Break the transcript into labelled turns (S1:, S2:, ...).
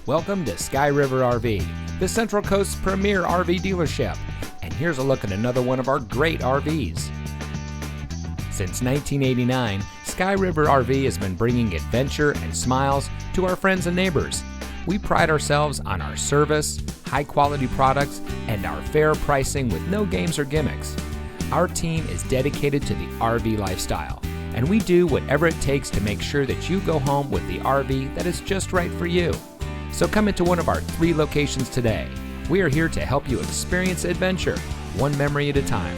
S1: Welcome to Sky River RV, the Central Coast's premier RV dealership. And here's a look at another one of our great RVs. Since 1989, Sky River RV has been bringing adventure and smiles to our friends and neighbors. We pride ourselves on our service, high-quality products, and our fair pricing with no games or gimmicks. Our team is dedicated to the RV lifestyle, and we do whatever it takes to make sure that you go home with the RV that is just right for you. So come into one of our 3 locations today. We are here to help you experience adventure, one memory at a time.